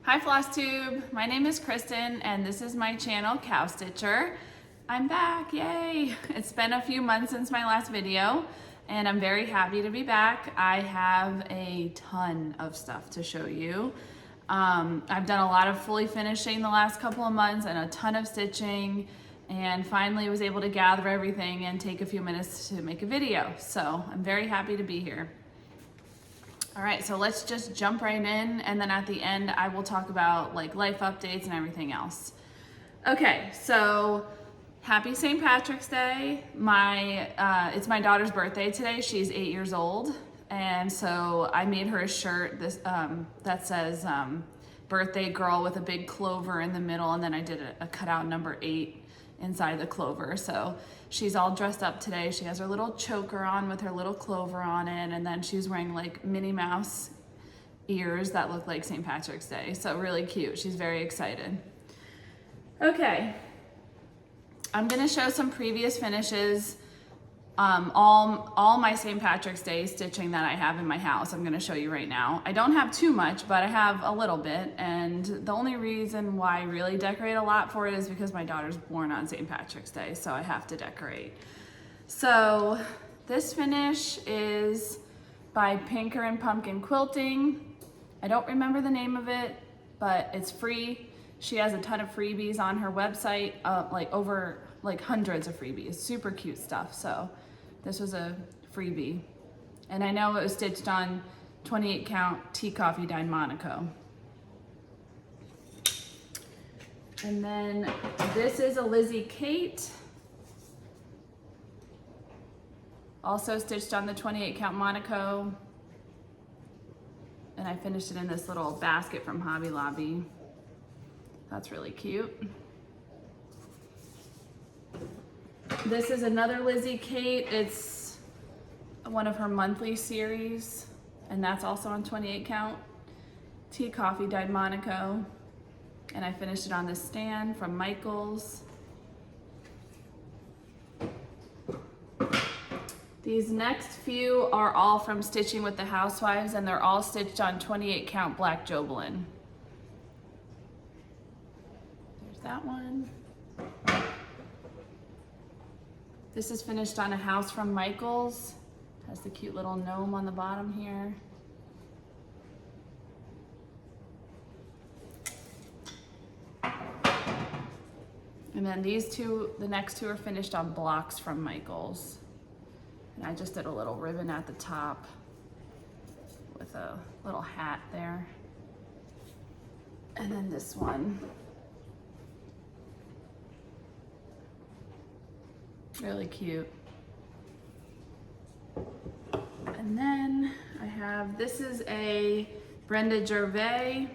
Hi Flosstube, my name is Kristen and this is my channel CowStitcher. I'm back, yay! It's been a few months since my last video and I'm very happy to be back. I have a ton of stuff to show you. I've done a lot of fully finishing the last couple of months and a ton of stitching, and finally was able to gather everything and take a few minutes to make a video. So I'm very happy to be here. All right, so let's just jump right in, and then at the end I will talk about like life updates and everything else. Okay, so happy St. Patrick's Day. It's my daughter's birthday today. She's 8 years old, and so I made her a shirt that says birthday girl with a big clover in the middle, and then I did a cutout number 8 inside the clover. So she's all dressed up today. She has her little choker on with her little clover on it, and then she's wearing like Minnie Mouse ears that look like St. Patrick's Day. So really cute. She's very excited. Okay, I'm gonna show some previous finishes. All my St. Patrick's Day stitching that I have in my house, I'm gonna show you right now. I don't have too much, but I have a little bit, and the only reason why I really decorate a lot for it is because my daughter's born on St. Patrick's Day, so I have to decorate. So this finish is by Pinker and Pumpkin Quilting. I don't remember the name of it, but it's free. She has a ton of freebies on her website, like hundreds of freebies, super cute stuff. So this was a freebie. And I know it was stitched on 28 count tea coffee dyed Monaco. And then this is a Lizzie Kate, also stitched on the 28 count Monaco. And I finished it in this little basket from Hobby Lobby. That's really cute. This is another Lizzie Kate. It's one of her monthly series, and that's also on 28 count tea coffee dyed Monaco. And I finished it on this stand from Michaels. These next few are all from Stitching with the Housewives, and they're all stitched on 28 count black Jobelin. There's that one. This is finished on a house from Michaels. Has the cute little gnome on the bottom here. And then these two, the next two are finished on blocks from Michaels. And I just did a little ribbon at the top with a little hat there. And then this one. Really cute. And then I have, this is a Brenda Gervais,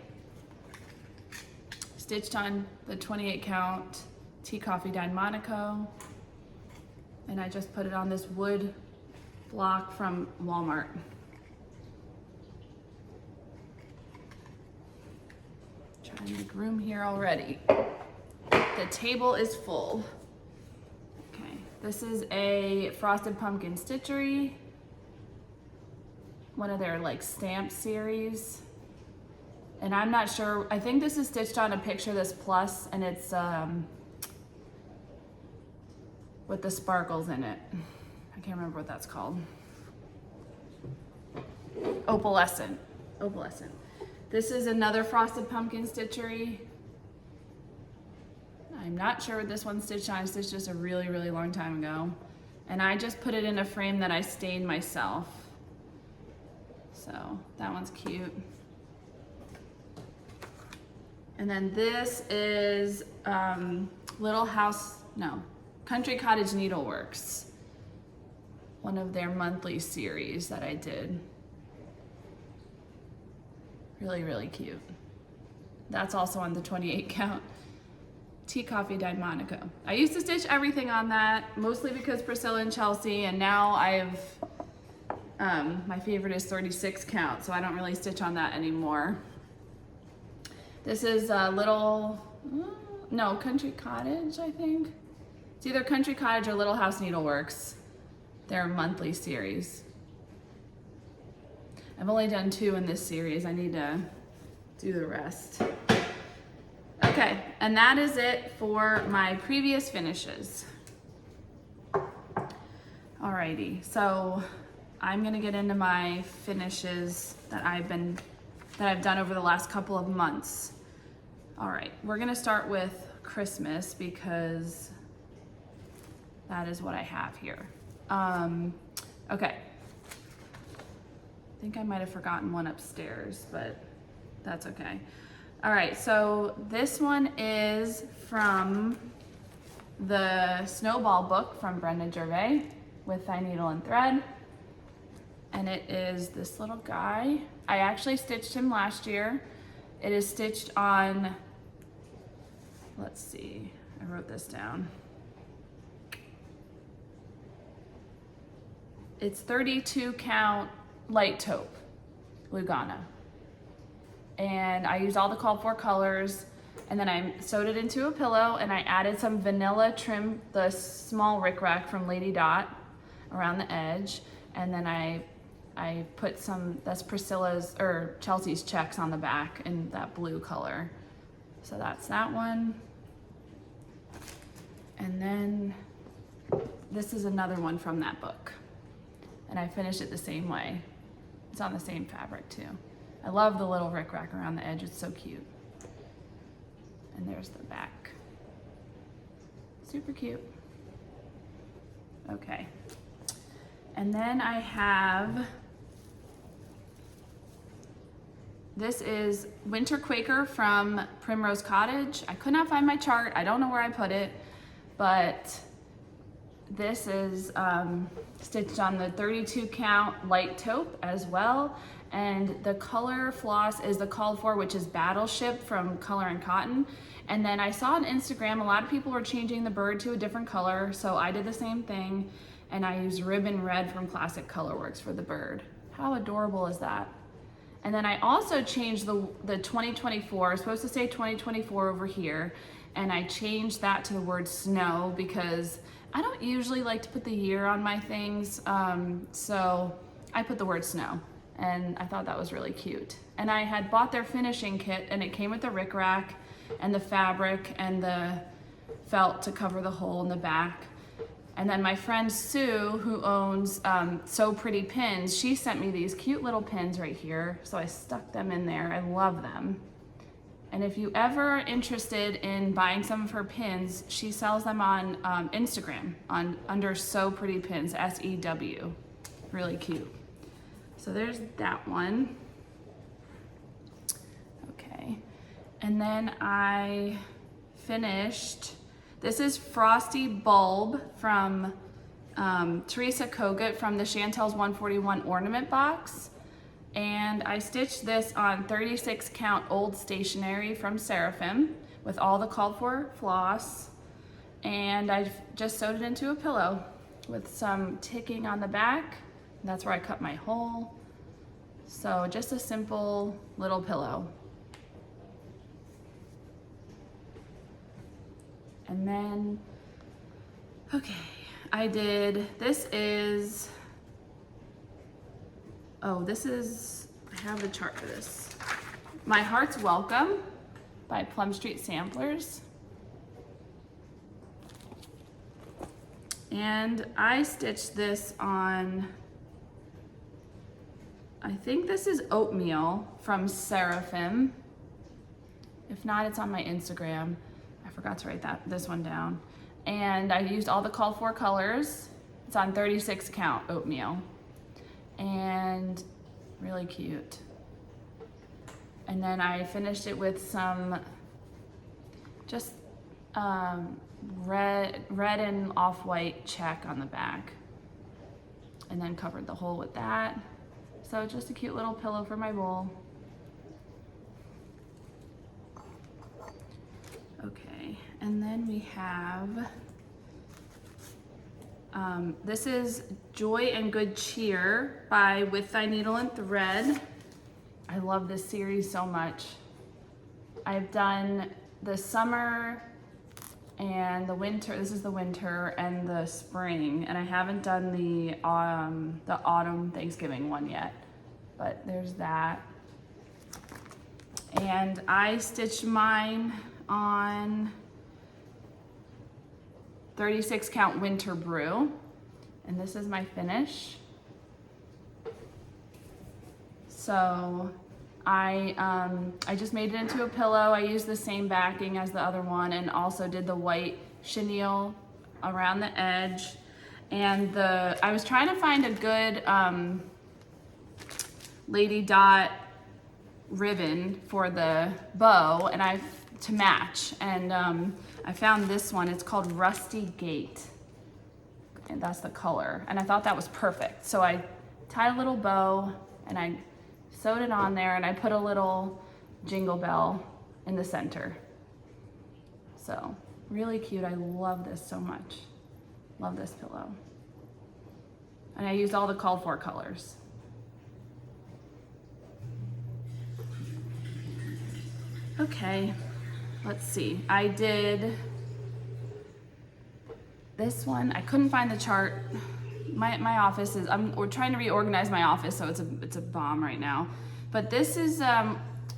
stitched on the 28 count tea coffee dyed Monaco. And I just put it on this wood block from Walmart. Trying to make room here already. The table is full. This is a Frosted Pumpkin Stitchery, one of their like stamp series. And I'm not sure, I think this is stitched on a Picture This Plus, and it's with the sparkles in it. I can't remember what that's called. Opalescent. This is another Frosted Pumpkin Stitchery. I'm not sure what this one's stitched on. I stitched just a really, really long time ago. And I just put it in a frame that I stained myself. So that one's cute. And then this is Country Cottage Needleworks. One of their monthly series that I did. Really, really cute. That's also on the 28 count. Tea coffee dyed Monaco. I used to stitch everything on that, mostly because Priscilla and Chelsea, and now I've, my favorite is 36 count, so I don't really stitch on that anymore. This is a Country Cottage, I think. It's either Country Cottage or Little House Needleworks. Their monthly series. I've only done 2 in this series. I need to do the rest. Okay, and that is it for my previous finishes. Alrighty, so I'm gonna get into my finishes that I've done over the last couple of months. All right, we're gonna start with Christmas because that is what I have here. Okay. I think I might have forgotten one upstairs, but that's okay. All right, so this one is from the Snowball book from Brenda Gervais with Thigh Needle and Thread. And it is this little guy. I actually stitched him last year. It is stitched on, let's see, I wrote this down. It's 32 count light taupe, Lugana. And I used all the called for colors, and then I sewed it into a pillow, and I added some vanilla trim, the small rickrack from Lady Dot around the edge. And then I put some, that's Priscilla's or Chelsea's checks on the back in that blue color. So that's that one. And then this is another one from that book. And I finished it the same way. It's on the same fabric too. I love the little rickrack around the edge, it's so cute. And there's the back. Super cute. Okay. And then I have, this is Winter Quaker from Primrose Cottage. I could not find my chart. I don't know where I put it, but this is stitched on the 32 count light taupe as well. And the color floss is the called for, which is Battleship from Color and Cotton. And then I saw on Instagram, a lot of people were changing the bird to a different color. So I did the same thing. And I used Ribbon Red from Classic Colorworks for the bird. How adorable is that? And then I also changed the 2024, it's supposed to say 2024 over here, and I changed that to the word snow because I don't usually like to put the year on my things, so I put the word snow, and I thought that was really cute. And I had bought their finishing kit, and it came with the rickrack and the fabric and the felt to cover the hole in the back. And then my friend Sue, who owns So Pretty Pins, she sent me these cute little pins right here. So I stuck them in there. I love them. And if you ever are interested in buying some of her pins, she sells them on Instagram under So Pretty Pins, S-E-W. Really cute. So there's that one. Okay. And then I finished, this is Frosty Bulb from Teresa Kogut from the Chantel's 141 ornament box. And I stitched this on 36 count old stationery from Seraphim with all the called for floss. And I just sewed it into a pillow with some ticking on the back. That's where I cut my hole. So just a simple little pillow. And then, okay, I have the chart for this. My Heart's Welcome by Plum Street Samplers. And I stitched this on, I think this is Oatmeal from Seraphim. If not, it's on my Instagram. I forgot to write this one down. And I used all the called for colors. It's on 36 count Oatmeal. And really cute. And then I finished it with some just red and off-white check on the back. And then covered the hole with that. So just a cute little pillow for my bowl. Okay, and then we have, this is Joy and Good Cheer by With Thy Needle and Thread. I love this series so much. I've done the summer and the winter, this is the winter, and the spring, and I haven't done the autumn Thanksgiving one yet, but there's that. And I stitched mine on 36 count winter brew. And this is my finish. So I just made it into a pillow. I used the same backing as the other one and also did the white chenille around the edge. And I was trying to find a good lady dot ribbon for the bow and to match. And I found this one. It's called Rusty Gate. And that's the color. And I thought that was perfect. So I tied a little bow and I sewed it on there and I put a little jingle bell in the center. So really cute. I love this so much. Love this pillow. And I used all the called for colors. Okay, let's see. I did this one. I couldn't find the chart. My office is, we're trying to reorganize my office, so it's a bomb right now. But this is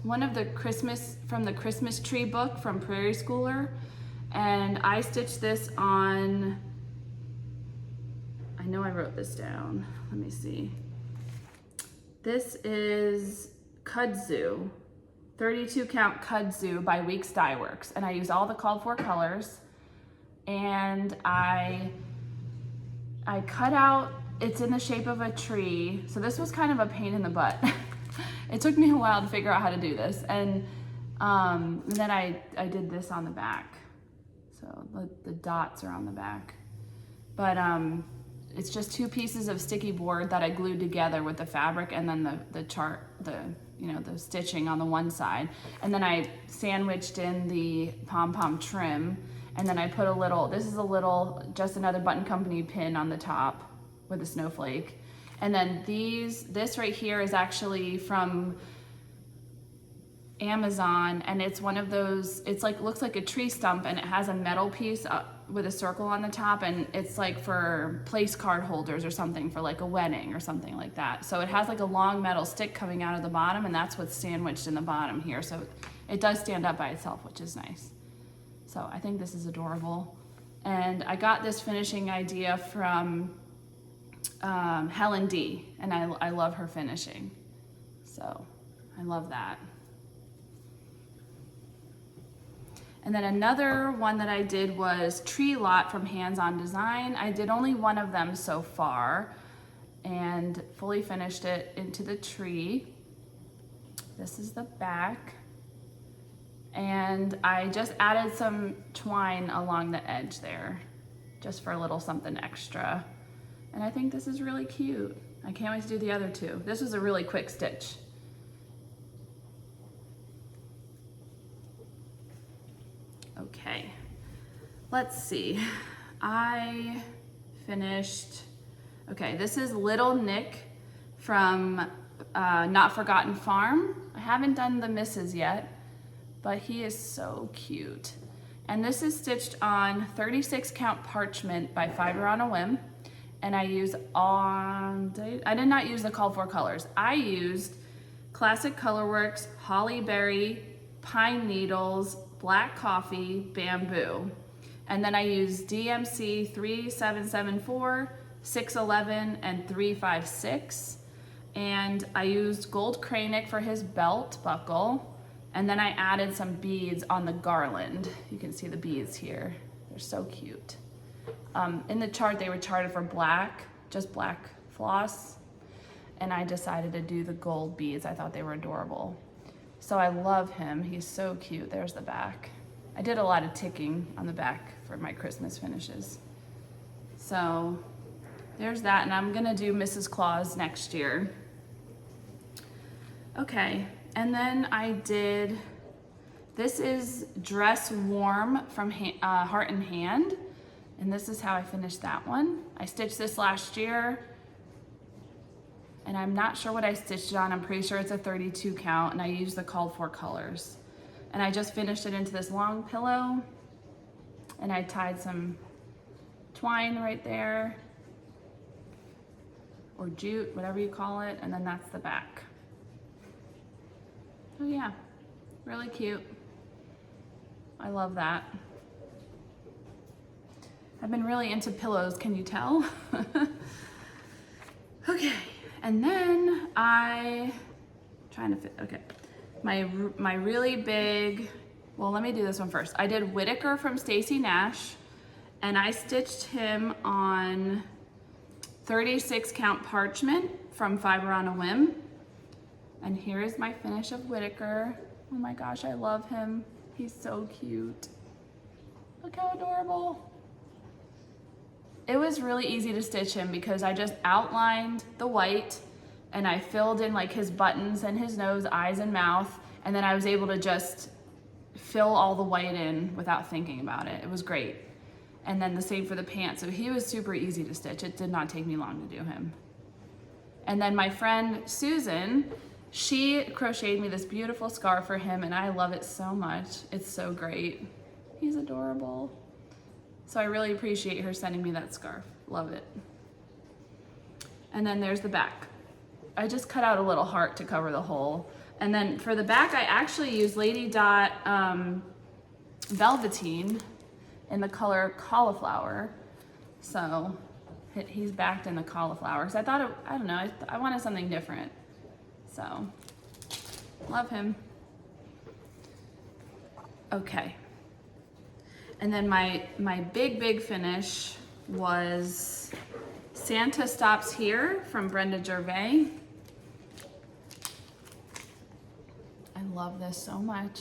one of the from the Christmas tree book from Prairie Schooler. And I stitched this on, I know I wrote this down. Let me see. This is Kudzu, 32 count Kudzu by Weeks Dye Works. And I used all the called for colors. And I cut out, it's in the shape of a tree. So this was kind of a pain in the butt. It took me a while to figure out how to do this. And then I did this on the back. So the dots are on the back. But it's just 2 pieces of sticky board that I glued together with the fabric and then the chart, the stitching on the one side. And then I sandwiched in the pom-pom trim. And then I put a little, this is just another Button Company pin on the top with a snowflake. And then this right here is actually from Amazon, and it's one of those, looks like a tree stump, and it has a metal piece with a circle on the top, and it's like for place card holders or something, for like a wedding or something like that. So it has like a long metal stick coming out of the bottom, and that's what's sandwiched in the bottom here. So it does stand up by itself, which is nice. So I think this is adorable. And I got this finishing idea from Helen D, and I love her finishing. So I love that. And then another one that I did was Tree Lot from Hands On Design. I did only one of them so far and fully finished it into the tree. This is the back. And I just added some twine along the edge there, just for a little something extra. And I think this is really cute. I can't wait to do the other 2. This was a really quick stitch. Okay, let's see. I finished, okay, this is Little Nick from Not Forgotten Farm. I haven't done the misses yet, but he is so cute. And this is stitched on 36 count parchment by Fiber on a Whim. And I did not use the called for colors. I used Classic Colorworks, Holly Berry, Pine Needles, Black Coffee, Bamboo. And then I used DMC 3774, 611, and 356. And I used Gold Cranic for his belt buckle. And then I added some beads on the garland. You can see the beads here. They're so cute. In the chart, they were charted for black, just black floss. And I decided to do the gold beads. I thought they were adorable. So I love him. He's so cute. There's the back. I did a lot of ticking on the back for my Christmas finishes. So there's that. And I'm gonna do Mrs. Claus next year. Okay, and then I did, this is Dress Warm from Heart and Hand. And this is how I finished that one. I stitched this last year, and I'm not sure what I stitched it on. I'm pretty sure it's a 32 count, and I used the called for colors. And I just finished it into this long pillow, and I tied some twine right there, or jute, whatever you call it, and then that's the back. Oh yeah, Really cute. I love that. I've been really into pillows, can you tell? Okay, and then my really big, well, let me do this one first. I did Whitaker from Stacy Nash, and I stitched him on 36 count parchment from Fiber on a Whim. And here is my finish of Whitaker. Oh my gosh, I love him. He's so cute. Look how adorable. It was really easy to stitch him because I just outlined the white and I filled in like his buttons and his nose, eyes, and mouth. And then I was able to just fill all the white in without thinking about it. It was great. And then the same for the pants. So he was super easy to stitch. It did not take me long to do him. And then my friend Susan, she crocheted me this beautiful scarf for him, and I love it so much. It's so great. He's adorable. So I really appreciate her sending me that scarf. Love it. And then there's the back. I just cut out a little heart to cover the hole. And then for the back, I actually used Lady Dot Velveteen in the color Cauliflower. So he's backed in the cauliflower. Because I thought, I don't know, I wanted something different. So, love him. Okay. And then my big finish was Santa Stops Here from Brenda Gervais. I love this so much.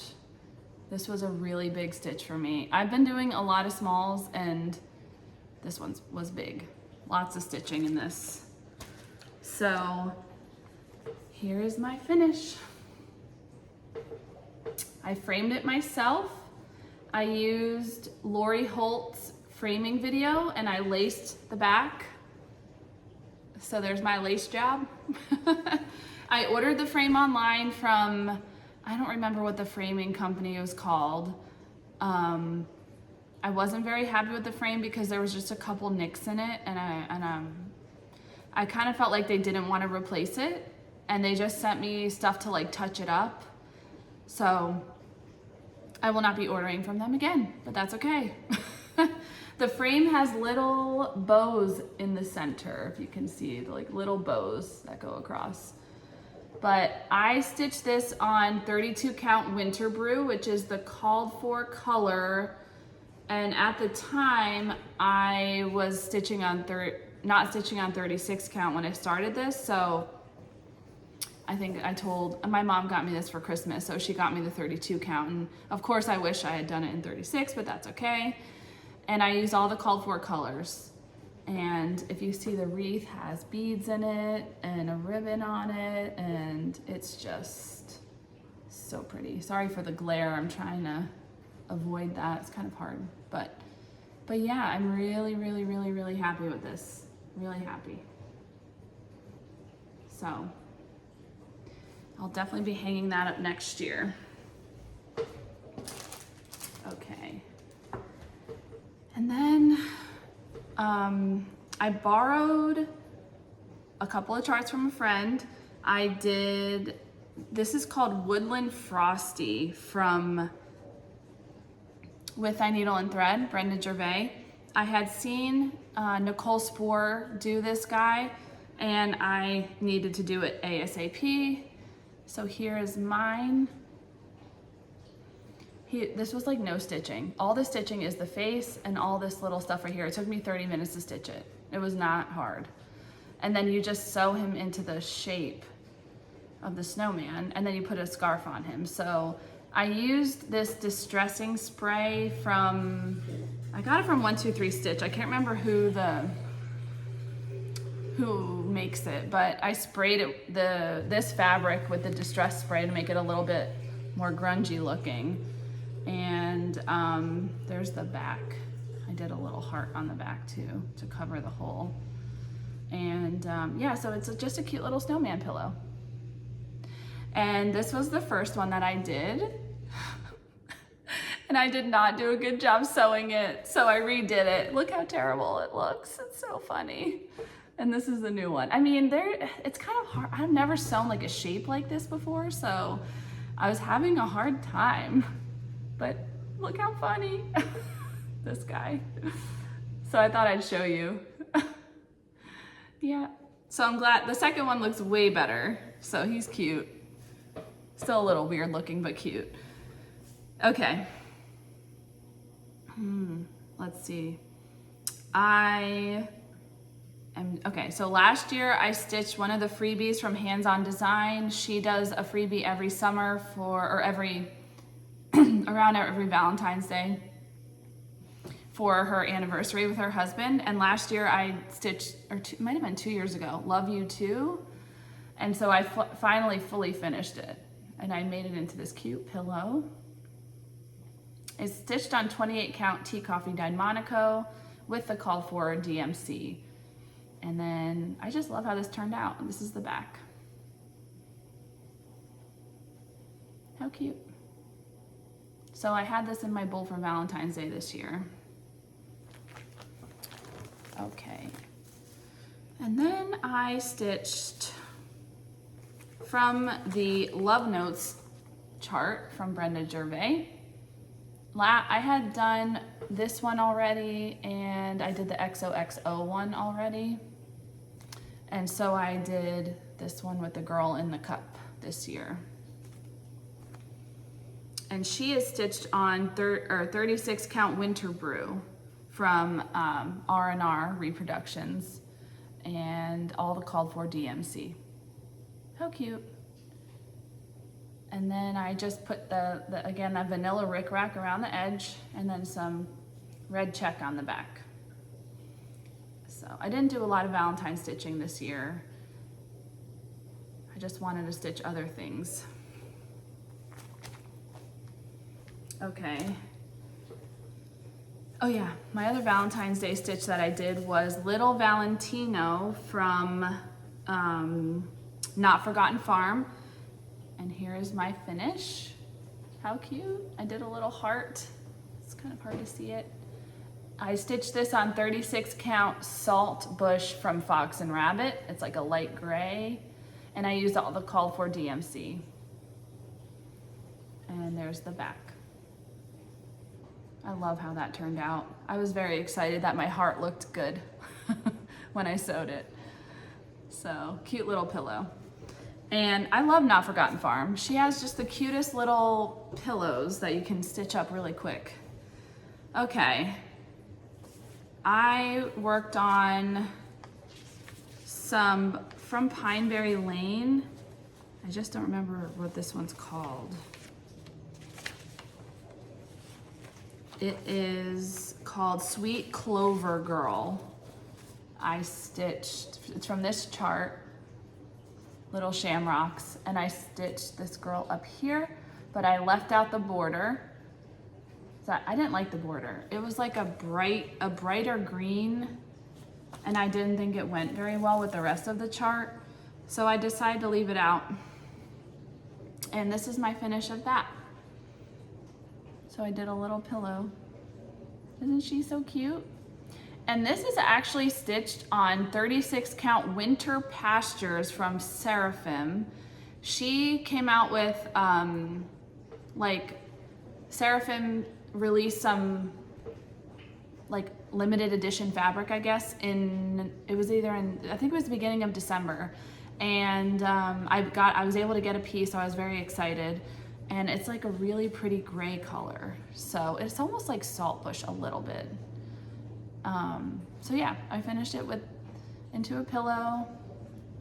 This was a really big stitch for me. I've been doing a lot of smalls and this one was big. Lots of stitching in this. So here is my finish. I framed it myself. I used Lori Holt's framing video and I laced the back. So there's my lace job. I ordered the frame online from, I don't remember what the framing company was called. I wasn't very happy with the frame because there was just a couple nicks in it, and I kind of felt like they didn't want to replace it, and they just sent me stuff to like touch it up. So I will not be ordering from them again, but that's okay. The frame has little bows in the center, if you can see, like little bows that go across. But I stitched this on 32 count Winter Brew, which is the called for color. And at the time, I was stitching on not stitching on 36 count when I started this. So I think my mom got me this for Christmas, so she got me the 32 count. And of course I wish I had done it in 36, but that's okay. And I used all the called for colors. And if you see, the wreath has beads in it and a ribbon on it, and it's just so pretty. Sorry for the glare, I'm trying to avoid that. It's kind of hard, but yeah, I'm really happy with this. Really happy. So I'll definitely be hanging that up next year. Okay. And then I borrowed a couple of charts from a friend. This is called Woodland Frosty from With Thy Needle and Thread, Brenda Gervais. I had seen Nicole Spohr do this guy, and I needed to do it ASAP. So here is mine. This was like no stitching. All the stitching is the face and all this little stuff right here. It took me 30 minutes to stitch it. It was not hard. And then you just sew him into the shape of the snowman, and then you put a scarf on him. So I used this distressing spray I got it from 123 Stitch. I can't remember who makes it, but I sprayed this fabric with the distress spray to make it a little bit more grungy looking. And there's the back. I did a little heart on the back too to cover the hole. And yeah, so it's just a cute little snowman pillow. And this was the first one that I did. And I did not do a good job sewing it, so I redid it. Look how terrible it looks. It's so funny. And this is the new one. I mean, it's kind of hard. I've never sewn like a shape like this before, so I was having a hard time, but look how funny, this guy. So I thought I'd show you. Yeah, so I'm glad, the second one looks way better. So he's cute. Still a little weird looking, but cute. Okay. Let's see. Okay, so last year I stitched one of the freebies from Hands On Design. She does a freebie every summer or around every Valentine's Day for her anniversary with her husband. And last year I stitched, it might have been 2 years ago, Love You Too. And so I finally fully finished it. And I made it into this cute pillow. It's stitched on 28 count tea coffee dyed Monaco with the called for DMC. And then I just love how this turned out. This is the back. How cute. So I had this in my bowl for Valentine's Day this year. Okay. And then I stitched from the Love Notes chart from Brenda Gervais. I had done this one already, and I did the XOXO one already. And so I did this one with the girl in the cup this year. And she is stitched on 36 count Winter Brew from R&R Reproductions, and all the called for DMC. How cute. And then I just put again, that vanilla rickrack around the edge, and then some red check on the back. So I didn't do a lot of Valentine stitching this year. I just wanted to stitch other things. Okay. Oh yeah, my other Valentine's Day stitch that I did was Little Valentino from Not Forgotten Farm. And here is my finish. How cute. I did a little heart. It's kind of hard to see it. I stitched this on 36 count Salt Bush from Fox and Rabbit. It's like a light gray. And I used all the called for DMC. And there's the back. I love how that turned out. I was very excited that my heart looked good when I sewed it. So, cute little pillow. And I love Not Forgotten Farm. She has just the cutest little pillows that you can stitch up really quick. Okay. I worked on some from Pineberry Lane. I just don't remember what this one's called. It is called Sweet Clover Girl. I stitched, it's from this chart, little shamrocks, and I stitched this girl up here, but I left out the border. So I didn't like the border. It was like a brighter green, and I didn't think it went very well with the rest of the chart, so I decided to leave it out. And this is my finish of that. So I did a little pillow. Isn't she so cute? And this is actually stitched on 36 count Winter Pastures from Seraphim. She came out with, Seraphim released some limited edition fabric, I guess, I think it was the beginning of December. And I was able to get a piece, so I was very excited. And it's like a really pretty gray color. So it's almost like Saltbush a little bit. So yeah, I finished it into a pillow,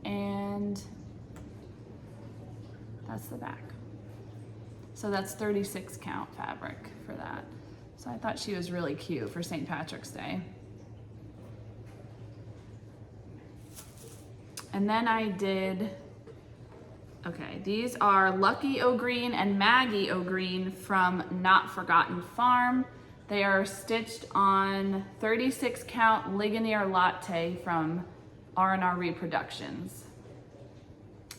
and that's the back. So that's 36 count fabric for that. So I thought she was really cute for St. Patrick's Day. And then I did, okay, these are Lucky O'Green and Maggie O'Green from Not Forgotten Farm. They are stitched on 36 count Ligonier Latte from R&R Reproductions.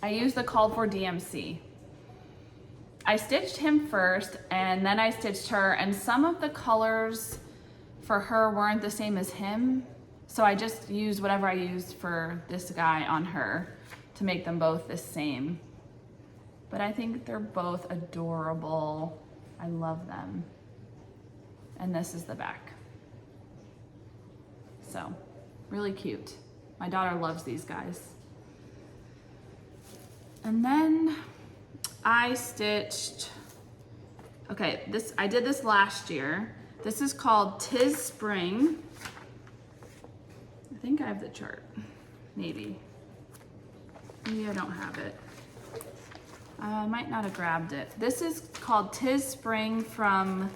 I used the called for DMC. I stitched him first, and then I stitched her, and some of the colors for her weren't the same as him, so I just used whatever I used for this guy on her to make them both the same. but I think they're both adorable. I love them. And this is the back. So, really cute. My daughter loves these guys. And then I stitched, okay, I did this last year. This is called 'Tis Spring. I think I have the chart, maybe. Maybe I don't have it. I might not have grabbed it. This is called 'Tis Spring from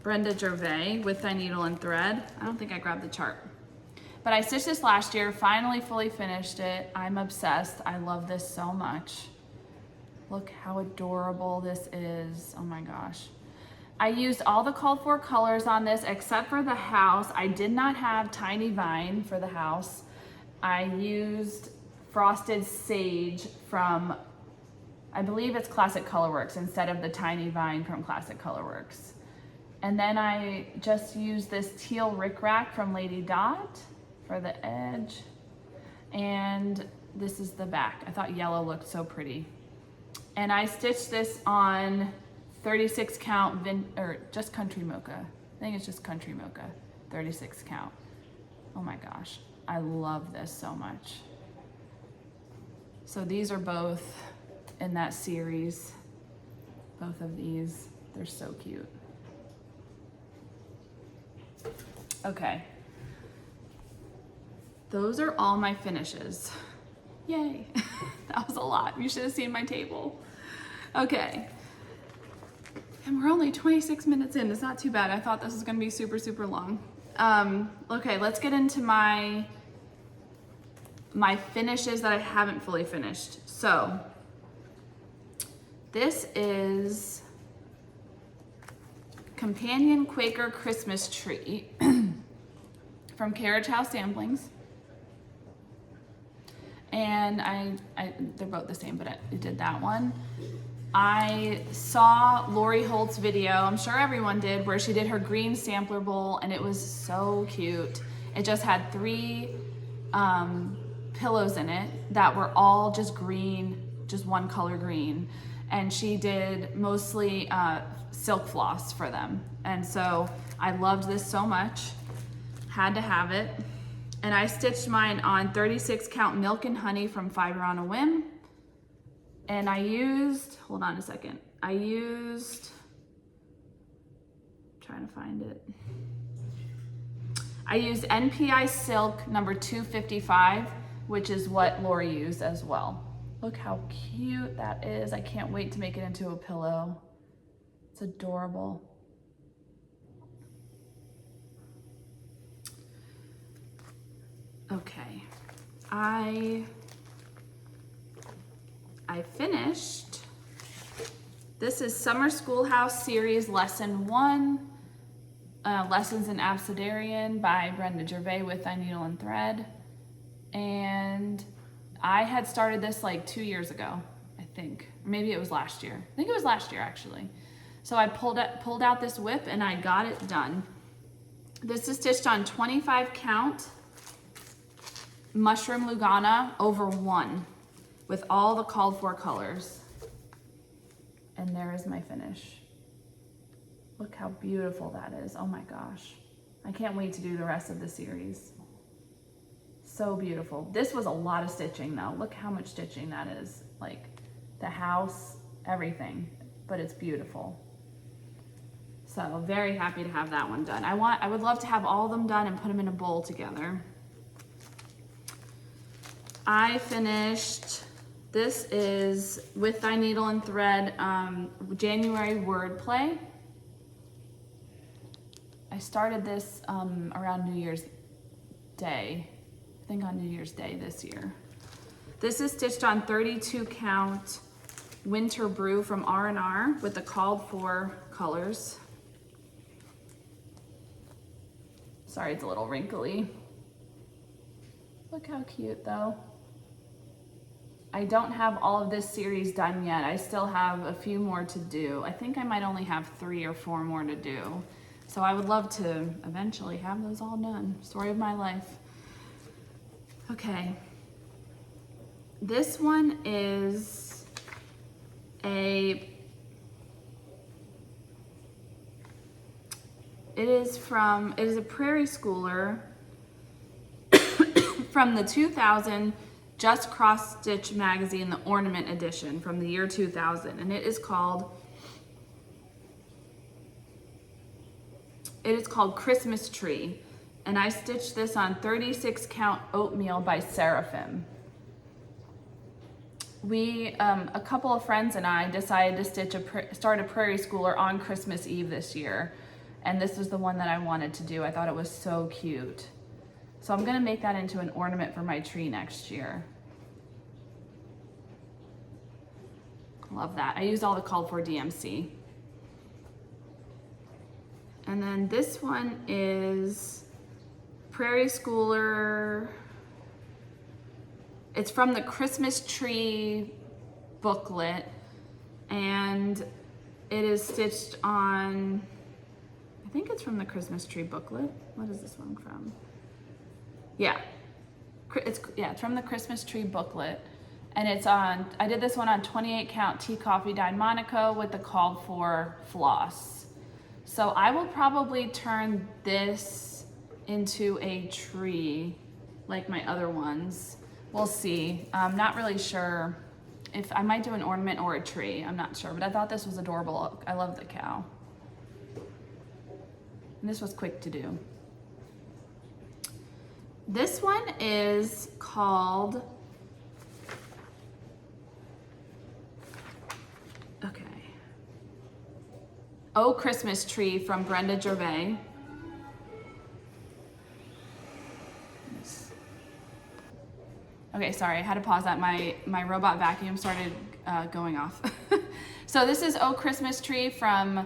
Brenda Gervais with Thy Needle and Thread. I don't think I grabbed the chart. But I stitched this last year, finally fully finished it. I'm obsessed. I love this so much. Look how adorable this is. Oh my gosh. I used all the called for colors on this except for the house. I did not have Tiny Vine for the house. I used Frosted Sage from, I believe it's Classic Colorworks instead of the Tiny Vine from Classic Colorworks. And then I just used this teal rickrack from Lady Dot for the edge. And this is the back. I thought yellow looked so pretty. And I stitched this on 36 count, or just Country Mocha. I think it's just Country Mocha, 36 count. Oh my gosh, I love this so much. So these are both in that series. Both of these, they're so cute. Okay. Those are all my finishes. Yay. That was a lot. You should have seen my table. Okay. And we're only 26 minutes in. It's not too bad. I thought this was going to be super, super long. Okay, let's get into my finishes that I haven't fully finished. So this is Companion Quaker Christmas Tree from Carriage House Samplings. And they're both the same, but I did that one. I saw Lori Holt's video, I'm sure everyone did, where she did her green sampler bowl, and it was so cute. It just had 3 pillows in it that were all just green, just one color green. And she did mostly silk floss for them. And so I loved this so much, had to have it. And I stitched mine on 36 count Milk and Honey from Fiber on a Whim. And I used, hold on a second. Trying to find it. I used NPI Silk number 255, which is what Lori used as well. Look how cute that is. I can't wait to make it into a pillow. It's adorable. Okay, I finished. This is Summer Schoolhouse Series Lesson 1, Lessons in Abecedarian by Brenda Gervais with Thy Needle and Thread. And I had started this like 2 years ago, I think. Maybe it was last year. I think it was last year actually. So I pulled out this whip and I got it done. This is stitched on 25 count Mushroom Lugana over 1 with all the called for colors. And there is my finish. Look how beautiful that is. Oh my gosh. I can't wait to do the rest of the series. So beautiful. This was a lot of stitching though. Look how much stitching that is. Like the house, everything, but it's beautiful. So very happy to have that one done. I would love to have all of them done and put them in a bowl together. I finished, this is With Thy Needle and Thread, January wordplay. I started this around New Year's Day, I think on New Year's Day this year. This is stitched on 32 count Winter Brew from R&R with the called for colors. Sorry, it's a little wrinkly. Look how cute though. I don't have all of this series done yet. I still have a few more to do. I think I might only have 3 or 4 more to do. So I would love to eventually have those all done. Story of my life. Okay. This one is it is a prairie schooler from the 2000 Just Cross Stitch magazine, the ornament edition from the year 2000, and it is called Christmas Tree, and I stitched this on 36 count oatmeal by Seraphim. We, a couple of friends and I decided to start a prairie schooler on Christmas Eve this year, and this was the one that I wanted to do. I thought it was so cute. So I'm gonna make that into an ornament for my tree next year. Love that. I used all the called for DMC. And then this one is Prairie Schooler. It's from the Christmas Tree booklet, and it is stitched on, I think it's from the Christmas Tree booklet. What is this one from? Yeah, it's from the Christmas Tree booklet, and it's on, I did this one on 28 count tea coffee dyed Monaco with the called for floss. So I will probably turn this into a tree like my other ones. We'll see. I'm not really sure if I might do an ornament or a tree. I'm not sure, but I thought this was adorable. I love the cow. And this was quick to do. This one is called, Oh Christmas Tree from Brenda Gervais. Okay, sorry, I had to pause that. My robot vacuum started going off. So this is Oh Christmas Tree from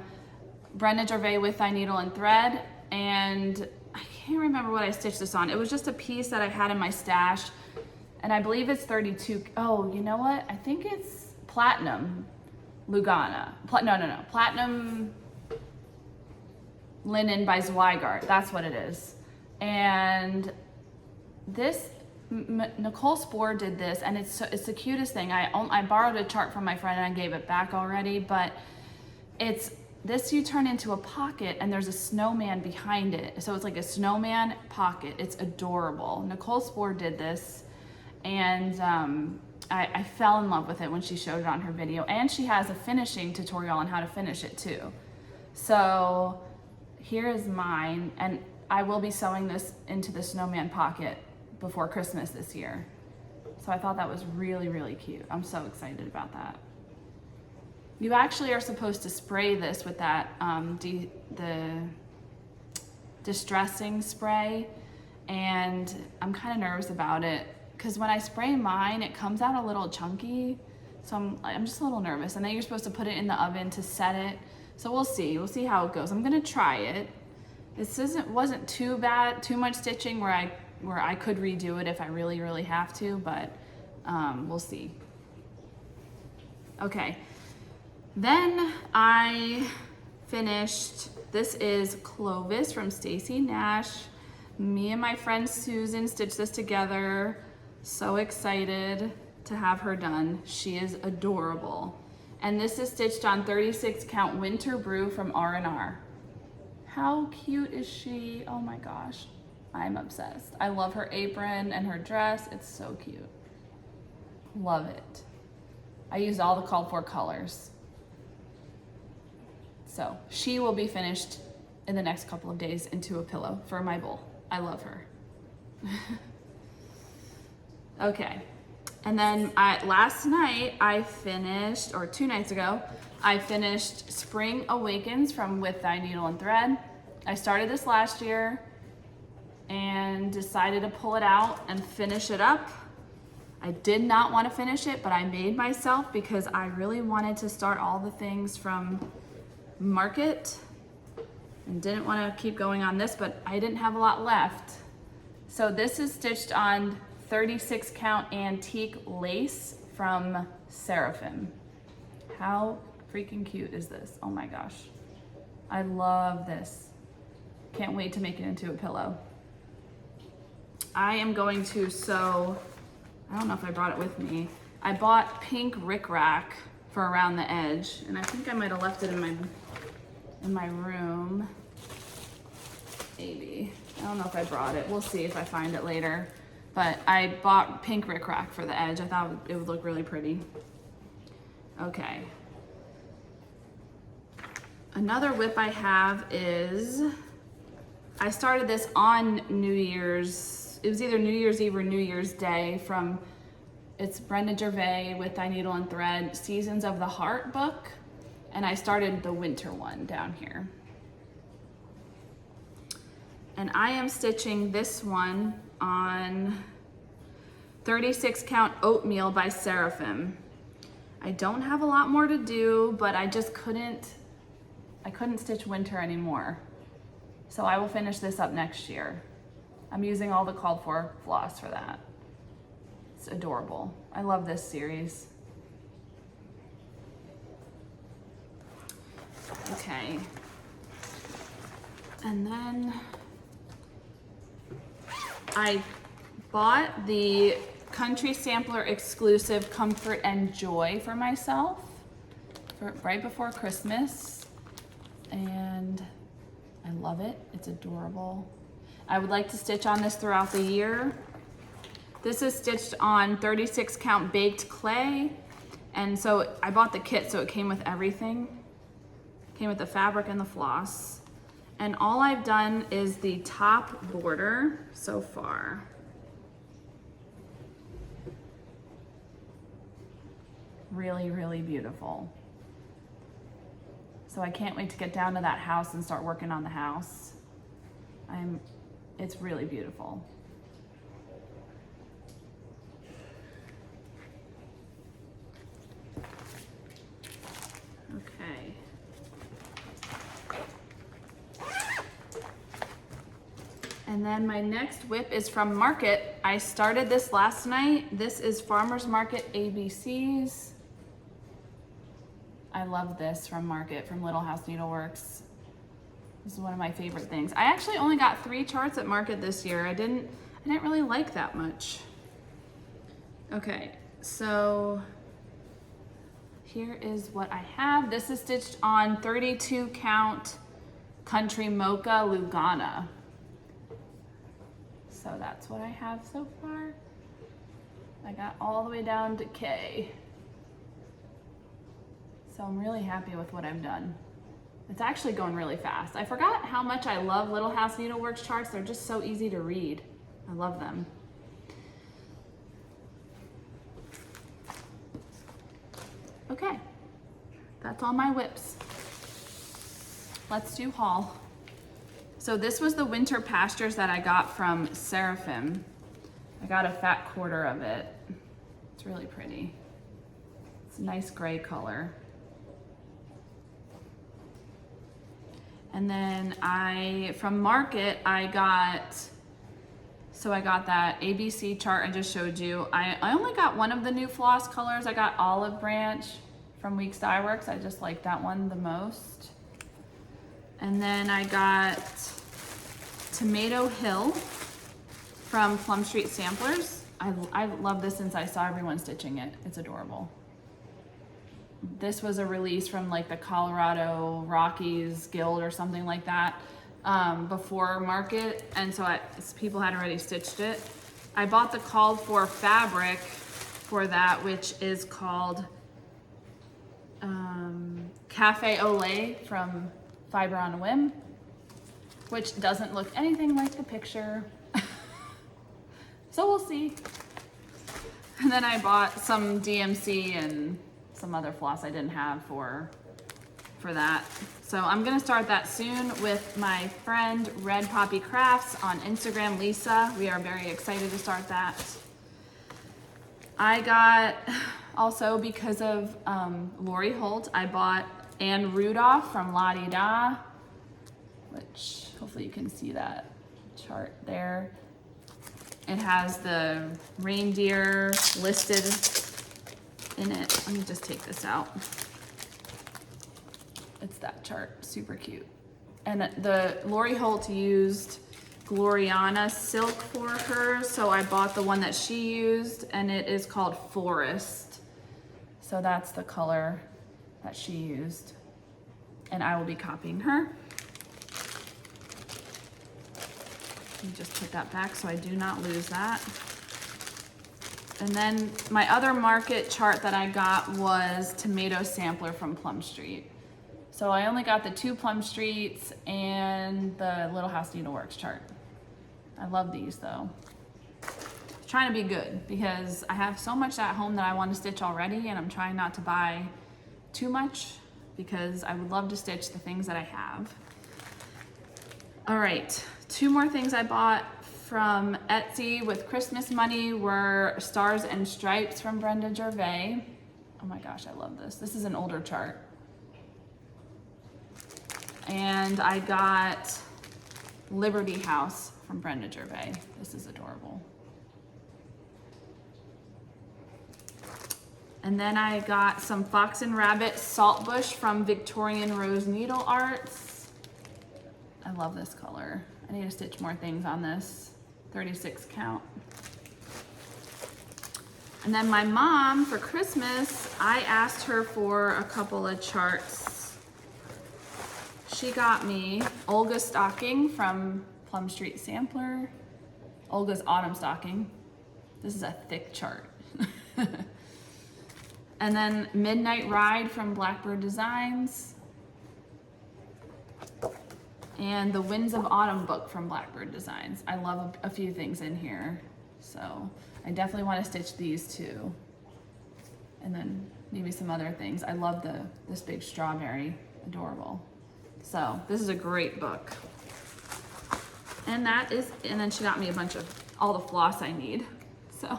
Brenda Gervais with Thy Needle and Thread, and I can't remember what I stitched this on. It was just a piece that I had in my stash, and I believe it's 32. Oh, you know what? I think it's Platinum Lugana. No. Platinum Linen by Zweigart. That's what it is. And this, Nicole Spohr did this, and it's the cutest thing. I borrowed a chart from my friend and I gave it back already, but it's this you turn into a pocket and there's a snowman behind it. So it's like a snowman pocket. It's adorable. Nicole Spohr did this, and I fell in love with it when she showed it on her video, and she has a finishing tutorial on how to finish it too. So here is mine, and I will be sewing this into the snowman pocket before Christmas this year. So I thought that was really, really cute. I'm so excited about that. You actually are supposed to spray this with that, the distressing spray, and I'm kind of nervous about it because when I spray mine, it comes out a little chunky. So I'm just a little nervous. And then you're supposed to put it in the oven to set it. So we'll see how it goes. I'm gonna try it. This wasn't too bad, too much stitching where I could redo it if I really, really have to, but we'll see. Okay, then I finished, this is Clovis from Stacy Nash. Me and my friend Susan stitched this together. So excited to have her done. She is adorable. And this is stitched on 36 count Winter Brew from R&R. How cute is she? Oh my gosh, I'm obsessed. I love her apron and her dress. It's so cute. Love it. I used all the called for colors. So she will be finished in the next couple of days into a pillow for my bowl. I love her. Okay, and then last night I finished, or 2 nights ago, I finished Spring Awakens from With Thy Needle and Thread. I started this last year and decided to pull it out and finish it up. I did not want to finish it, but I made myself because I really wanted to start all the things from Market and didn't want to keep going on this, but I didn't have a lot left. So this is stitched on 36 count antique lace from Seraphim. How freaking cute is this? Oh my gosh. I love this. Can't wait to make it into a pillow. I am going to sew I don't know if I brought it with me. I bought pink rickrack for around the edge, and I think I might have left it in my room. Maybe. I don't know if I brought it. We'll see if I find it later. But I bought pink rickrack for the edge. I thought it would look really pretty. Okay. Another whip I have is, I started this on New Year's, it was either New Year's Eve or New Year's Day from, it's Brenda Gervais with Dye Needle and Thread, Seasons of the Heart book. And I started the winter one down here. And I am stitching this one on 36 count oatmeal by Seraphim. I don't have a lot more to do, but I just couldn't stitch winter anymore. So I will finish this up next year. I'm using all the called for floss for that. It's adorable. I love this series. Okay. And then I bought the Country Sampler exclusive Comfort and Joy for myself right before Christmas. And I love it. It's adorable. I would like to stitch on this throughout the year. This is stitched on 36 count baked clay. And so I bought the kit, so it came with everything. Came with the fabric and the floss. And all I've done is the top border so far. Really, really beautiful. So I can't wait to get down to that house and start working on the house. It's really beautiful. Okay. And then my next whip is from Market. I started this last night. This is Farmer's Market ABCs. I love this from Market, from Little House Needleworks. This is one of my favorite things. I actually only got 3 charts at Market this year. I didn't really like that much. Okay, so here is what I have. This is stitched on 32 count Country Mocha Lugana. So that's what I have so far. I got all the way down to K. So I'm really happy with what I've done. It's actually going really fast. I forgot how much I love Little House Needleworks charts. They're just so easy to read. I love them. Okay, that's all my whips. Let's do haul. So this was the winter pastures that I got from Seraphim. I got a fat quarter of it. It's really pretty. It's a nice gray color. And then from Market, I got that ABC chart I just showed you. I only got one of the new floss colors. I got Olive Branch from Weeks Dye Works. I just like that one the most. And then I got Tomato Hill from Plum Street Samplers. I love this since I saw everyone stitching it. It's adorable. This was a release from like the Colorado Rockies Guild or something like that before Market, and so people had already stitched it. I bought the called for fabric for that, which is called Cafe au Lait from Fiber on a Whim, which doesn't look anything like the picture. So we'll see. And then I bought some DMC and some other floss I didn't have for that. So I'm gonna start that soon with my friend Red Poppy Crafts on Instagram, Lisa. We are very excited to start that. I got, also because of Lori Holt, I bought Anne Rudolph from La Di Da, which hopefully you can see that chart there. It has the reindeer listed in it. Let me just take this out. It's that chart, super cute. And the Lori Holt used Gloriana silk for her, so I bought the one that she used, and it is called Forest. So that's the color that she used, and I will be copying her. Let me just put that back so I do not lose that. And then my other market chart that I got was Tomato Sampler from Plum Street. So I only got the 2 Plum Streets and the Little House Needleworks chart. I love these though. Trying to be good because I have so much at home that I want to stitch already, and I'm trying not to buy too much because I would love to stitch the things that I have. All right, 2 more things I bought from Etsy with Christmas money were Stars and Stripes from Brenda Gervais. Oh my gosh, I love this. This is an older chart. And I got Liberty House from Brenda Gervais. This is adorable. And then I got some Fox and Rabbit Saltbush from Victorian Rose Needle Arts. I love this color. I need to stitch more things on this. 36 count. And then my mom, for Christmas, I asked her for a couple of charts. She got me Olga Stocking from Plum Street Sampler. Olga's Autumn Stocking. This is a thick chart. And then Midnight Ride from Blackbird Designs. And the Winds of Autumn book from Blackbird Designs. I love a few things in here. So I definitely want to stitch these 2. And then maybe some other things. I love this big strawberry. Adorable. So this is a great book. And then she got me a bunch of all the floss I need. So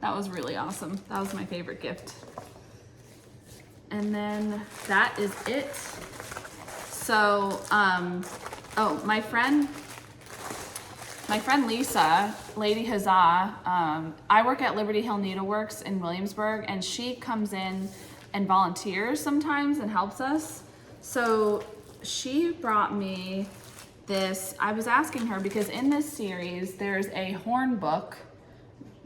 that was really awesome. That was my favorite gift. And then that is it. So, oh, my friend Lisa, Lady Huzzah, I work at Liberty Hill Needleworks in Williamsburg, and she comes in and volunteers sometimes and helps us. So she brought me this. I was asking her because in this series, there's a horn book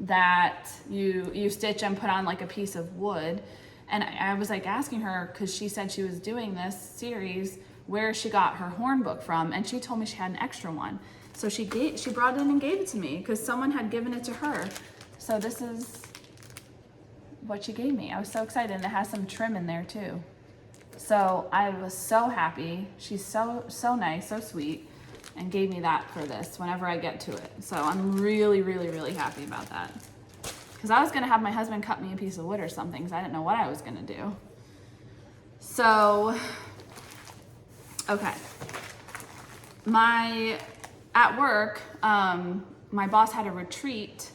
that you stitch and put on like a piece of wood. And I was like asking her, because she said she was doing this series, where she got her horn book from, and she told me she had an extra one. So she brought it in and gave it to me because someone had given it to her. So this is what she gave me. I was so excited, and it has some trim in there too. So I was so happy. She's so nice, so sweet, and gave me that for this whenever I get to it. So I'm really, really, really happy about that. Because I was gonna have my husband cut me a piece of wood or something, because I didn't know what I was gonna do. So, okay. At work, my boss had a retreat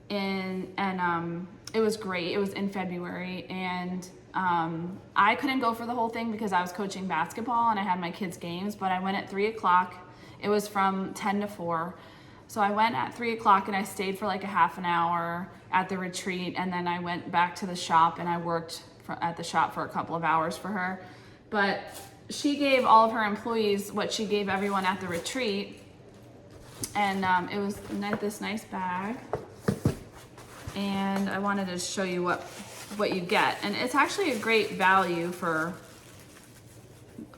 and it was great. It was in February, and I couldn't go for the whole thing because I was coaching basketball and I had my kids' games, but I went at 3 o'clock. It was from 10 to 4. So I went at 3 o'clock and I stayed for like a half an hour at the retreat, and then I went back to the shop and I worked at the shop for a couple of hours for her. But she gave all of her employees what she gave everyone at the retreat, and it was this nice bag. And I wanted to show you what you get, and it's actually a great value for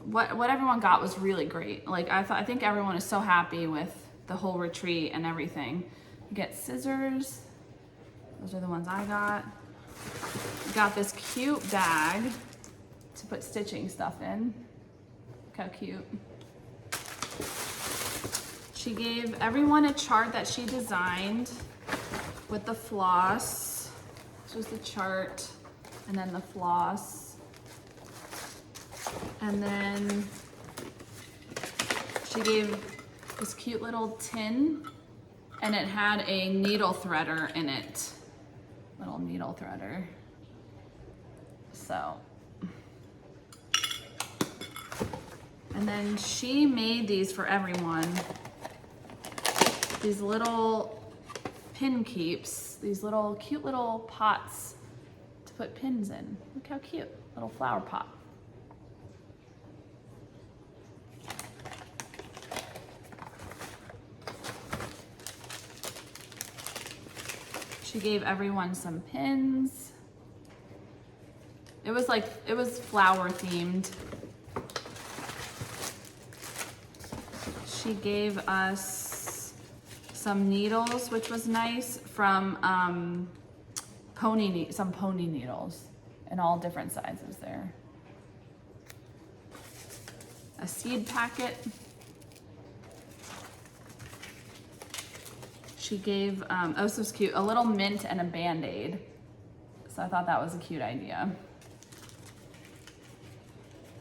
what everyone got. Was really great. Like I think everyone is so happy with the whole retreat and everything. You get scissors. Those are the ones I got. Got this cute bag to put stitching stuff in. Look how cute. She gave everyone a chart that she designed with the floss. This was the chart, and then the floss. And then she gave this cute little tin, and it had a needle threader in it. Little needle threader. So, and then she made these for everyone. These little pin keeps, these little cute little pots to put pins in. Look how cute, little flower pot. She gave everyone some pins. It was flower themed. She gave us some needles, which was nice, from some pony needles in all different sizes there. A seed packet. She gave, oh, this was cute, a little mint and a Band-Aid. So I thought that was a cute idea.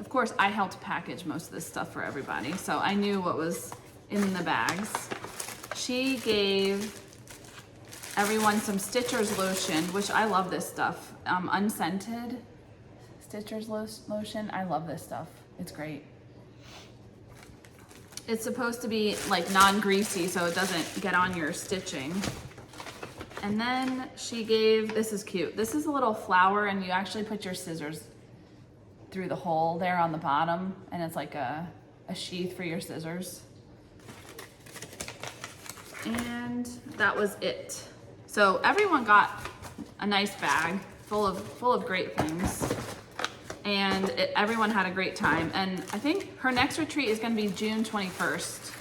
Of course, I helped package most of this stuff for everybody, so I knew what was in the bags. She gave everyone some Stitcher's lotion, which I love this stuff. Unscented Stitcher's lotion. I love this stuff. It's great. It's supposed to be like non-greasy so it doesn't get on your stitching. And then she gave, this is cute. This is a little flower and you actually put your scissors through the hole there on the bottom, and it's like a sheath for your scissors. And that was it. So everyone got a nice bag full of great things. And everyone had a great time. And I think her next retreat is gonna be June 21st.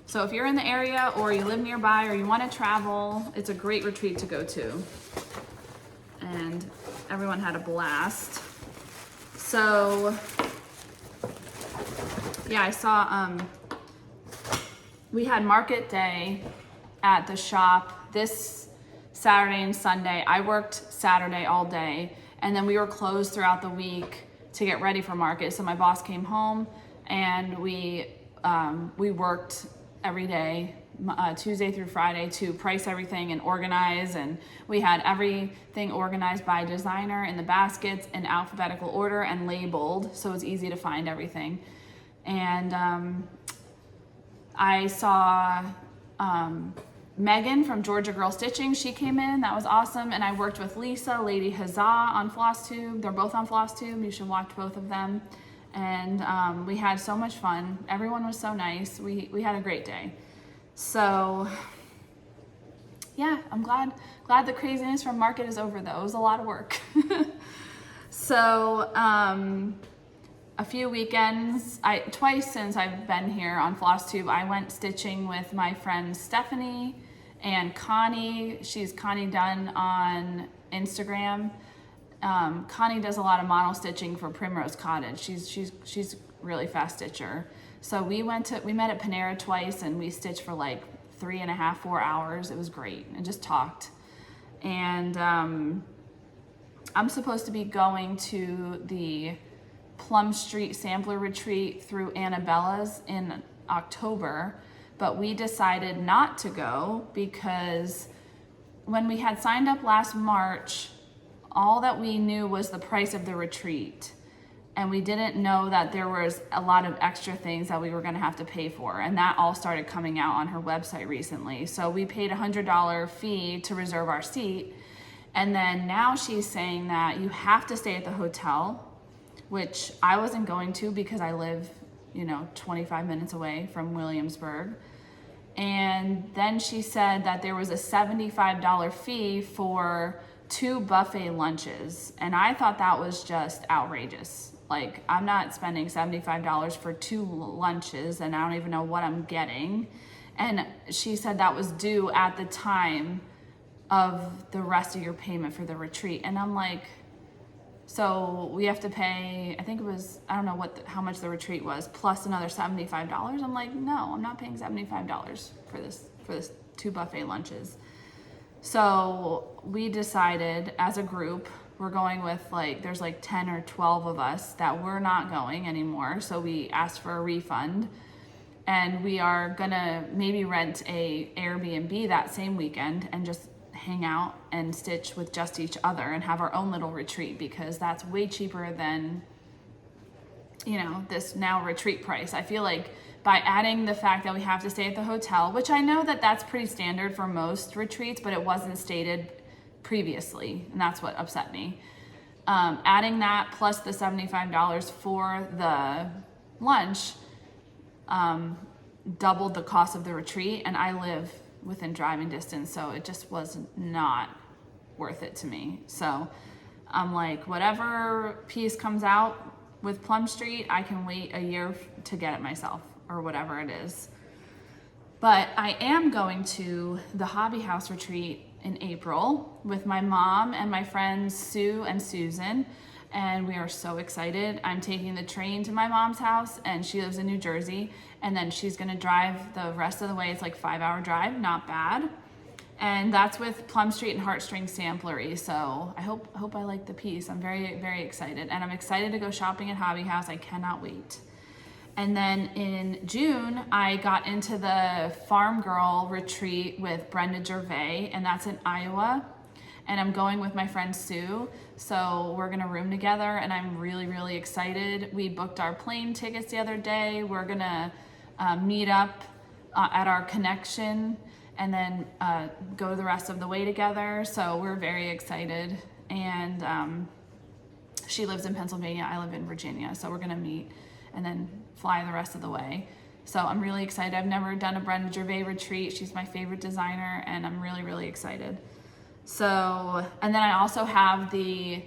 So if you're in the area or you live nearby or you wanna travel, it's a great retreat to go to. And everyone had a blast. So, yeah, I saw, we had market day at the shop this Saturday and Sunday. I worked Saturday all day, and then we were closed throughout the week to get ready for market. So my boss came home and we worked every day, Tuesday through Friday, to price everything and organize. And we had everything organized by designer in the baskets in alphabetical order and labeled, so it's easy to find everything. And I saw Megan from Georgia Girl Stitching. She came in, that was awesome. And I worked with Lisa, Lady Huzzah on Flosstube. They're both on Flosstube, you should watch both of them. And we had so much fun. Everyone was so nice. We had a great day. So yeah, I'm glad the craziness from market is over though. It was a lot of work. So a few weekends, twice since I've been here on Flosstube, I went stitching with my friend Stephanie and Connie. She's Connie Dunn on Instagram. Connie does a lot of model stitching for Primrose Cottage. She's really fast stitcher. So we met at Panera twice and we stitched for like 3.5, 4 hours. It was great, and just talked. And I'm supposed to be going to the Plum Street Sampler Retreat through Annabella's in October, but we decided not to go because when we had signed up last March, all that we knew was the price of the retreat. And we didn't know that there was a lot of extra things that we were gonna have to pay for. And that all started coming out on her website recently. So we paid a $100 fee to reserve our seat. And then now she's saying that you have to stay at the hotel, which I wasn't going to because I live, 25 minutes away from Williamsburg. And then she said that there was a $75 fee for 2 buffet lunches. And I thought that was just outrageous. Like, I'm not spending $75 for 2 lunches and I don't even know what I'm getting. And she said that was due at the time of the rest of your payment for the retreat. And I'm like, so we have to pay, I think it was, I don't know how much the retreat was, plus another $75. I'm like, no, I'm not paying $75 for this 2 buffet lunches. So we decided as a group, we're going with there's 10 or 12 of us that we're not going anymore. So we asked for a refund, and we are gonna maybe rent a Airbnb that same weekend and just hang out and stitch with just each other and have our own little retreat, because that's way cheaper than, this now retreat price. I feel like by adding the fact that we have to stay at the hotel, which I know that that's pretty standard for most retreats, but it wasn't stated previously, and that's what upset me. Adding that plus the $75 for the lunch doubled the cost of the retreat, and I live within driving distance, so it just was not worth it to me. So I'm like, whatever piece comes out with Plum Street, I can wait a year to get it myself, or whatever it is. But I am going to the Hobby House retreat in April with my mom and my friends Sue and Susan, and we are so excited. I'm taking the train to my mom's house, and she lives in New Jersey, and then she's gonna drive the rest of the way. It's like 5-hour drive, not bad. And that's with Plum Street and Heartstring Samplery. So I hope I like the piece. I'm very, very excited. And I'm excited to go shopping at Hobby House. I cannot wait. And then in June, I got into the Farm Girl retreat with Brenda Gervais, and that's in Iowa. And I'm going with my friend Sue. So we're gonna room together, and I'm really, really excited. We booked our plane tickets the other day. We're gonna meet up at our connection, and then go the rest of the way together. So we're very excited. And she lives in Pennsylvania, I live in Virginia. So we're gonna meet and then fly the rest of the way. So I'm really excited. I've never done a Brenda Gervais retreat. She's my favorite designer, and I'm really, really excited. So, and then I also have the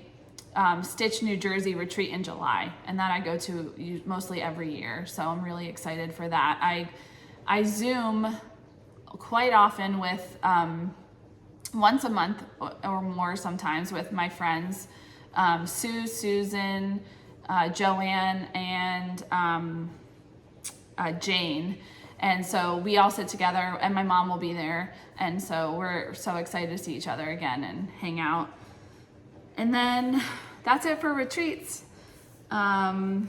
Stitch New Jersey retreat in July, and that I go to mostly every year. So I'm really excited for that. I Zoom quite often with once a month or more sometimes with my friends Sue, Susan, Joanne, and Jane. And so we all sit together, and my mom will be there, and so we're so excited to see each other again and hang out. And then that's it for retreats. What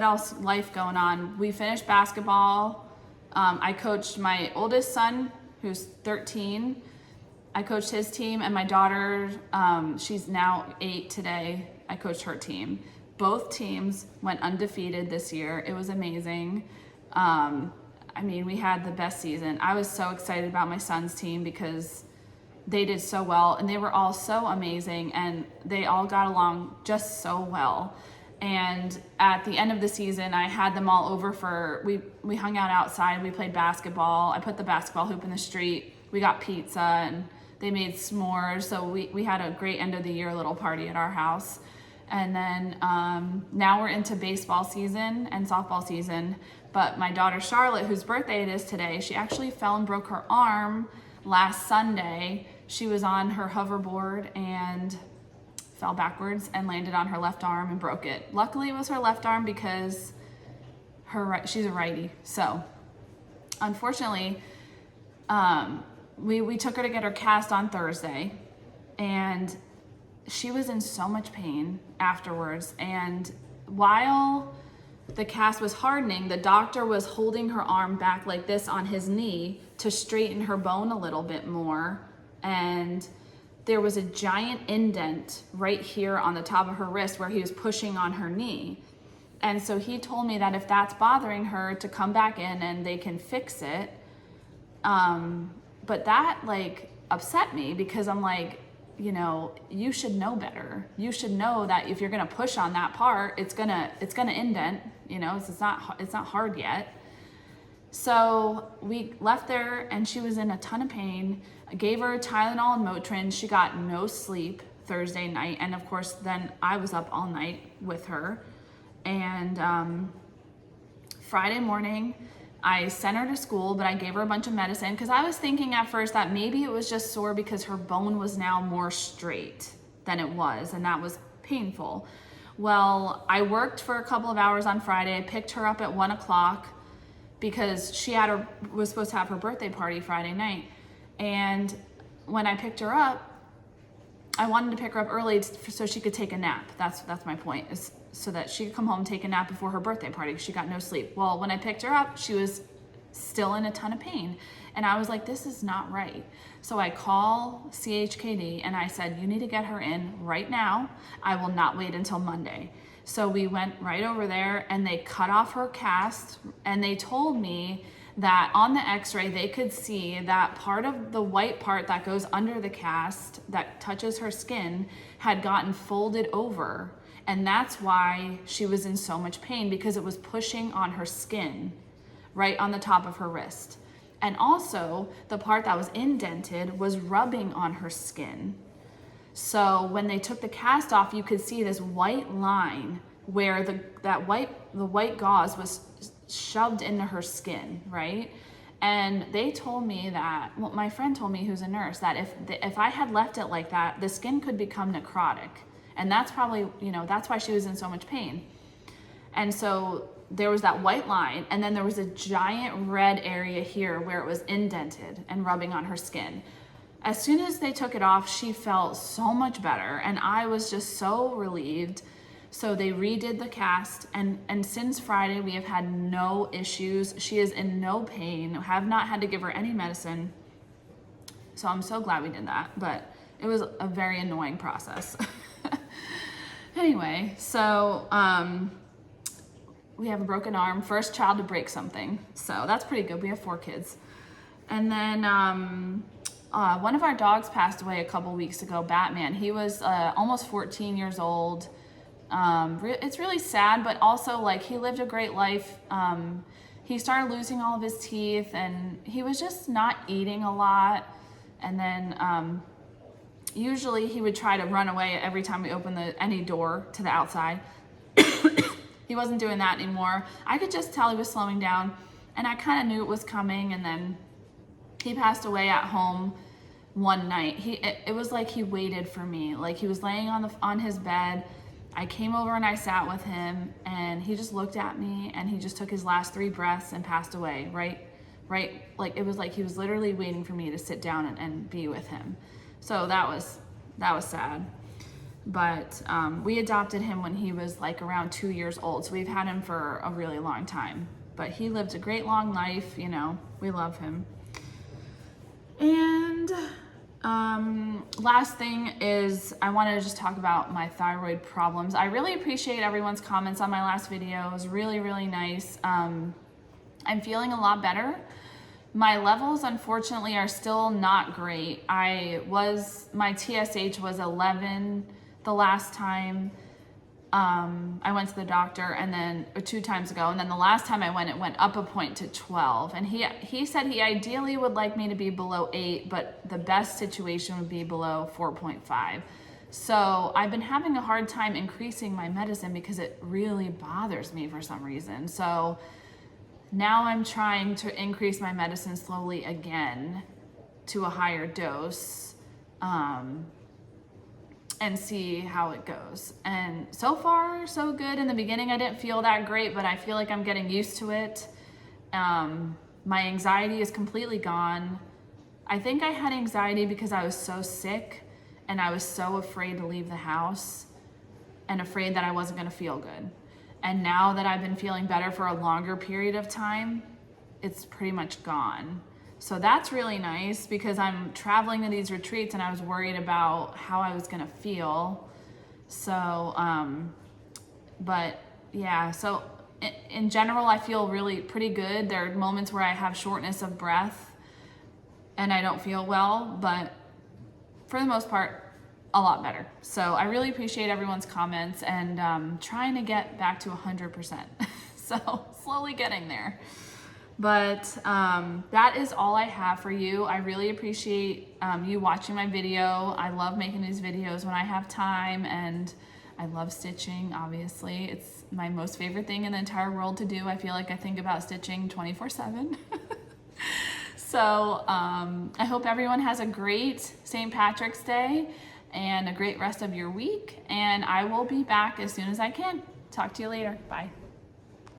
else? Life going on. We finished basketball. I coached my oldest son, who's 13. I coached his team, and my daughter, she's now 8 today. I coached her team. Both teams went undefeated this year. It was amazing. I mean, we had the best season. I was so excited about my son's team because they did so well, and they were all so amazing, and they all got along just so well. And at the end of the season, I had them all over for, we hung out outside, we played basketball. I put the basketball hoop in the street. We got pizza, and they made s'mores. So we had a great end of the year little party at our house. And then now we're into baseball season and softball season. But my daughter Charlotte, whose birthday it is today, she actually fell and broke her arm last Sunday. She was on her hoverboard and fell backwards and landed on her left arm and broke it. Luckily it was her left arm because she's a righty. So unfortunately, we took her to get her cast on Thursday, and she was in so much pain afterwards. And while the cast was hardening, the doctor was holding her arm back like this on his knee to straighten her bone a little bit more. And there was a giant indent right here on the top of her wrist where he was pushing on her knee. And so he told me that if that's bothering her, to come back in and they can fix it. But that like upset me, because I'm like, you know, you should know better. You should know that if you're gonna push on that part, it's gonna indent. You know, it's not hard yet. So we left there, and she was in a ton of pain. I gave her Tylenol and Motrin. She got no sleep Thursday night, and of course, then I was up all night with her. And Friday morning, I sent her to school, but I gave her a bunch of medicine because I was thinking at first that maybe it was just sore because her bone was now more straight than it was, and that was painful. Well, I worked for a couple of hours on Friday. I picked her up at 1 o'clock because she was supposed to have her birthday party Friday night. And when I picked her up, I wanted to pick her up early so she could take a nap. That's my point, is so that she could come home and take a nap before her birthday party because she got no sleep. Well, when I picked her up, she was still in a ton of pain. And I was like, this is not right. So I call CHKD and I said, you need to get her in right now. I will not wait until Monday. So we went right over there, and they cut off her cast, and they told me that on the x-ray they could see that part of the white part that goes under the cast that touches her skin had gotten folded over, and that's why she was in so much pain, because it was pushing on her skin right on the top of her wrist. And also the part that was indented was rubbing on her skin. So when they took the cast off, you could see this white line where the white gauze was shoved into her skin, right? And they told me that, well, my friend told me, who's a nurse, that if I had left it like that, the skin could become necrotic. And that's probably, you know, that's why she was in so much pain. And so there was that white line, and then there was a giant red area here where it was indented and rubbing on her skin. As soon as they took it off, she felt so much better, and I was just so relieved. So they redid the cast, and since Friday, we have had no issues. She is in no pain, have not had to give her any medicine. So I'm so glad we did that, but it was a very annoying process. Anyway, so we have a broken arm, first child to break something. So that's pretty good. We have 4 kids. And then one of our dogs passed away a couple weeks ago, Batman. He was almost 14 years old. It's really sad, but also like he lived a great life. He started losing all of his teeth, and he was just not eating a lot. And then usually he would try to run away every time we opened any door to the outside. He wasn't doing that anymore. I could just tell he was slowing down, and I kind of knew it was coming. And then he passed away at home one night. It was like he waited for me. Like he was laying on his bed. I came over and I sat with him, and he just looked at me, and he just took his last 3 breaths and passed away. Right. Like it was like he was literally waiting for me to sit down and be with him. So that was sad. But we adopted him when he was like around 2 years old. So we've had him for a really long time. But he lived a great long life, you know, we love him. And last thing is I wanted to just talk about my thyroid problems. I really appreciate everyone's comments on my last video. It was really, really nice. I'm feeling a lot better. My levels, unfortunately, are still not great. My TSH was 11 the last time I went to the doctor, and then 2 times ago, and then the last time I went, it went up a point to 12. And he said he ideally would like me to be below 8, but the best situation would be below 4.5. So I've been having a hard time increasing my medicine because it really bothers me for some reason. So now I'm trying to increase my medicine slowly again to a higher dose, and see how it goes. And so far, so good. In the beginning, I didn't feel that great, but I feel like I'm getting used to it. My anxiety is completely gone. I think I had anxiety because I was so sick, and I was so afraid to leave the house, and afraid that I wasn't gonna feel good. And now that I've been feeling better for a longer period of time, it's pretty much gone. So that's really nice because I'm traveling to these retreats, and I was worried about how I was gonna feel. So, but yeah, so in general, I feel really pretty good. There are moments where I have shortness of breath and I don't feel well, but for the most part, a lot better. So I really appreciate everyone's comments, and trying to get back to 100%. So slowly getting there. But that is all I have for you. I really appreciate you watching my video. I love making these videos when I have time, and I love stitching, obviously. It's my most favorite thing in the entire world to do. I feel like I think about stitching 24/7. So I hope everyone has a great St. Patrick's Day and a great rest of your week. And I will be back as soon as I can. Talk to you later. Bye.